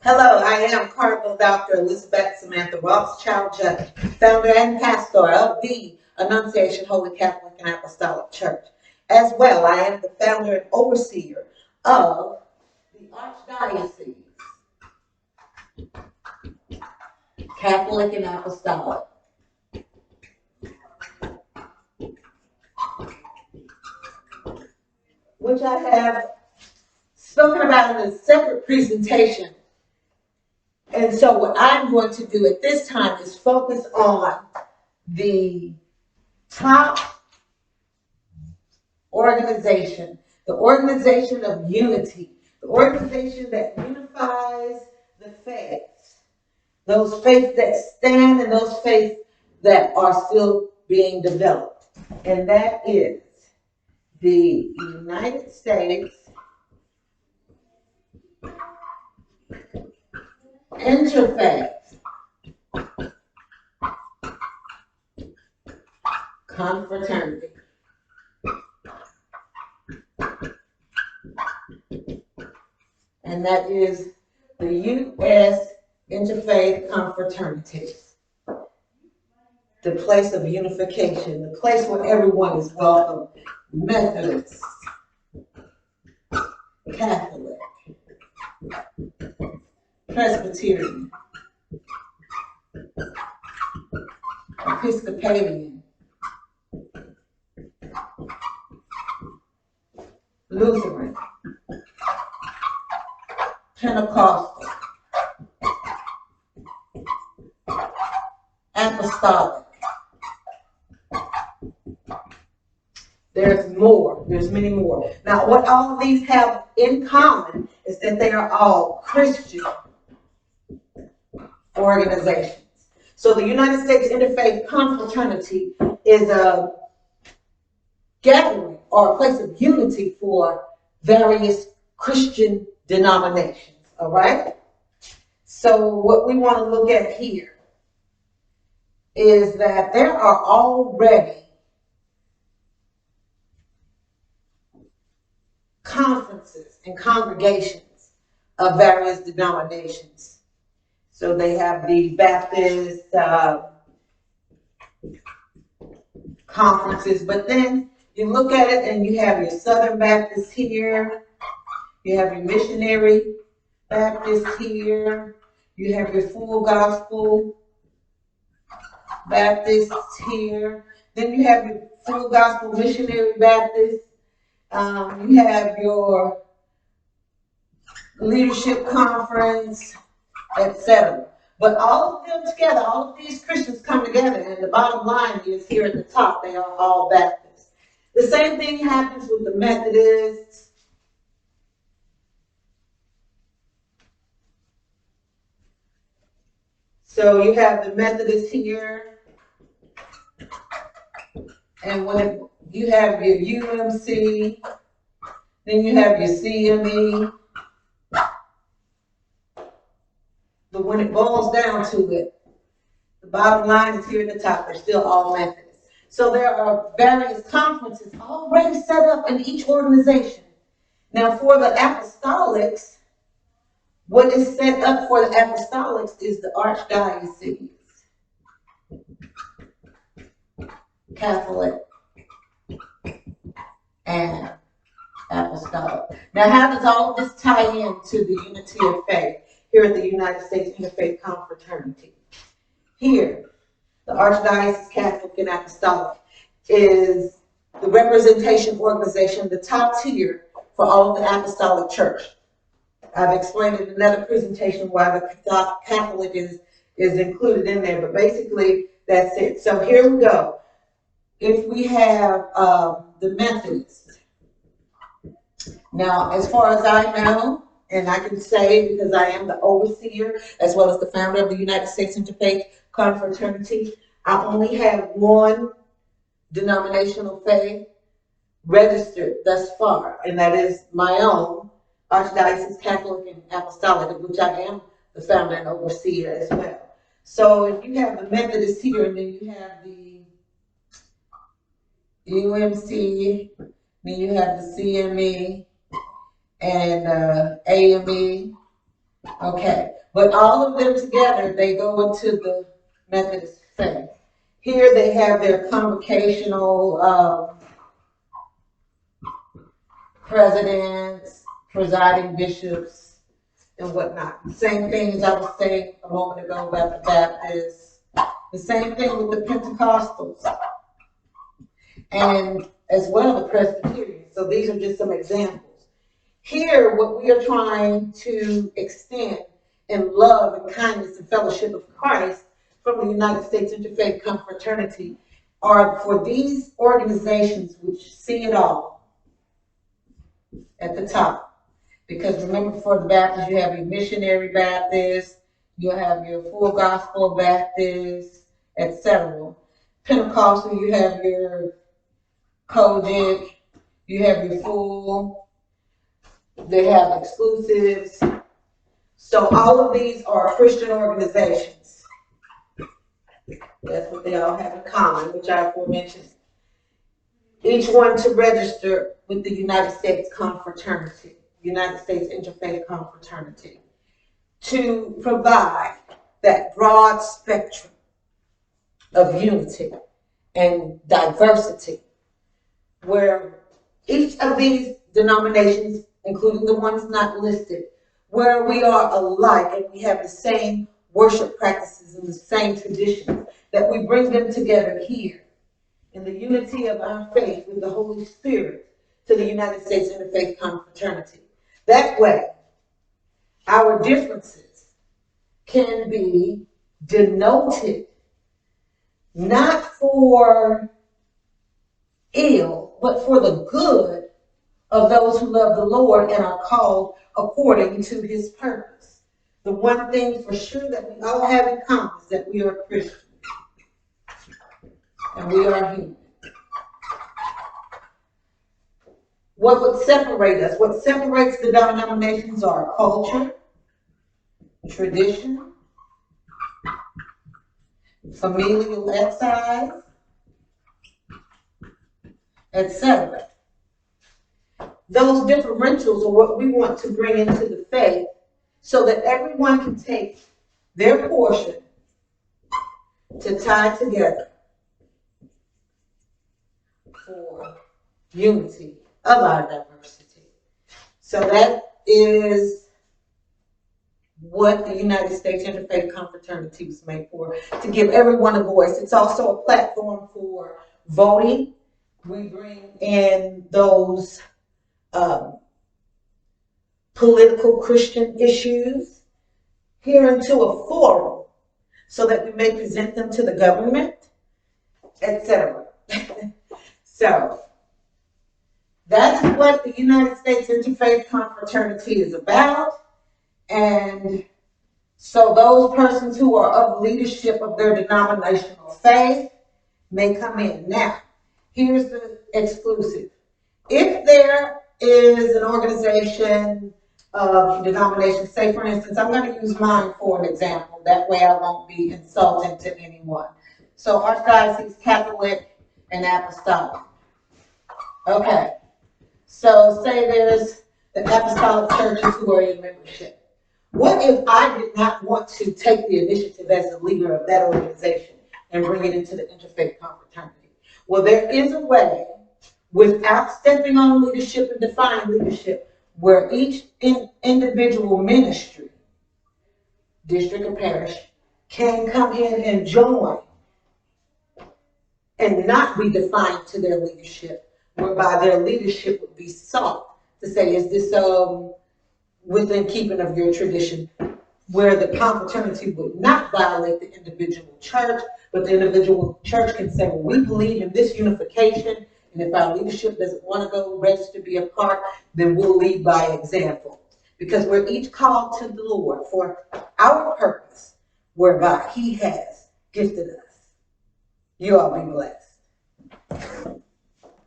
Hello, I am Cardinal Dr. Elizabeth Samantha Rothschild, Judge, founder and pastor of the Annunciation Holy Catholic and Apostolic Church. As well, I am the founder and overseer of the Archdiocese Catholic and Apostolic, which I have spoken about in a separate presentation. And so what I'm going to do at this time is focus on the top organization, the organization of unity, the organization that unifies the faiths, those faiths that stand and those faiths that are still being developed. And that is the United States Interfaith Confraternity. And that is the U.S. Interfaith Confraternity, the place of unification, the place where everyone is welcome. Methodist, Catholic, Presbyterian, Episcopalian, Lutheran, Pentecostal, Apostolic. There's more. There's many more. Now, what all of these have in common is that they are all Christian organizations. So the United States Interfaith Confraternity is a gathering or a place of unity for various Christian denominations. All right? So what we want to look at here is that there are already conferences and congregations of various denominations. So they have the Baptist conferences, but then you look at it and you have your Southern Baptist here, you have your Missionary Baptist here, you have your Full Gospel Baptists here, then you have your Full Gospel Missionary Baptist, you have your Leadership Conference, etc. But all of them together, all of these Christians come together, and the bottom line is here at the top, they are all Baptists. The same thing happens with the Methodists. So you have the Methodists here, and when you have your UMC, then you have your CME. But when it boils down to it, the bottom line is here at the top. They're still all Methodists. So there are various conferences already set up in each organization. Now for the apostolics, what is set up for the apostolics is the Archdiocese, Catholic, and Apostolic. Now how does all of this tie into the unity of faith here at the United States Interfaith Confraternity? Here, the Archdiocese Catholic and Apostolic is the representation organization, the top tier for all of the Apostolic Church. I've explained in another presentation why the Catholic is included in there, but basically that's it. So here we go. If we have the Methodists. Now, as far as I know, and I can say because I am the overseer as well as the founder of the United States Interfaith Confraternity, I only have one denominational faith registered thus far, and that is my own Archdiocese Catholic and Apostolic, of which I am the founder and overseer as well. So if you have the Methodist here, and then you have the UMC, then you have the CME and AME, Okay, but all of them together, they go into the Methodist faith. Here they have their convocational presidents, presiding bishops, and whatnot. Same thing as I was saying a moment ago about the Baptists. The same thing with the Pentecostals, and as well the Presbyterians. So these are just some examples. Here, what we are trying to extend in love and kindness and fellowship of Christ from the United States Interfaith Confraternity are for these organizations which see it all at the top. Because remember, for the Baptists, you have your missionary Baptists, you have your full gospel Baptists, etc. Pentecostal, you have your Kojic, you have your full, they have exclusives. So all of these are Christian organizations. That's what they all have in common, which I aforementioned. Each one to register with the United States Confraternity, United States Interfaith Confraternity, to provide that broad spectrum of unity and diversity, where each of these denominations, including the ones not listed, where we are alike and we have the same worship practices and the same traditions, that we bring them together here in the unity of our faith with the Holy Spirit to the United States Interfaith Confraternity. That way, our differences can be denoted not for ill, but for the good of those who love the Lord and are called according to his purpose. The one thing for sure that we all have in common is that we are Christians and we are human. What would separate us? What separates the denominations are culture, tradition, familial excise, etc. Those differentials are what we want to bring into the faith so that everyone can take their portion to tie together for unity of our diversity. So that is what the United States Interfaith Confraternity was made for, to give everyone a voice. It's also a platform for voting. We bring in those political Christian issues here into a forum so that we may present them to the government, etc. So that is what the United States Interfaith Confraternity is about. And so those persons who are of leadership of their denominational faith may come in. Now, here's the exclusive. If there is an organization of denomination, say for instance, I'm going to use mine for an example. That way I won't be insulting to anyone. So Archdiocese Catholic and Apostolic. Okay. So say there's the Apostolic churches who are in membership. What if I did not want to take the initiative as the leader of that organization and bring it into the Interfaith Confraternity? Well, there is a way, without stepping on leadership and defining leadership, where each individual ministry, district or parish, can come in and join and not be defined to their leadership, whereby their leadership would be sought to say, is this within keeping of your tradition, where the confraternity would not violate the individual church, but the individual church can say, well, we believe in this unification, and if our leadership doesn't want to go register to be a part, then we'll lead by example. Because we're each called to the Lord for our purpose, whereby he has gifted us. You all be blessed.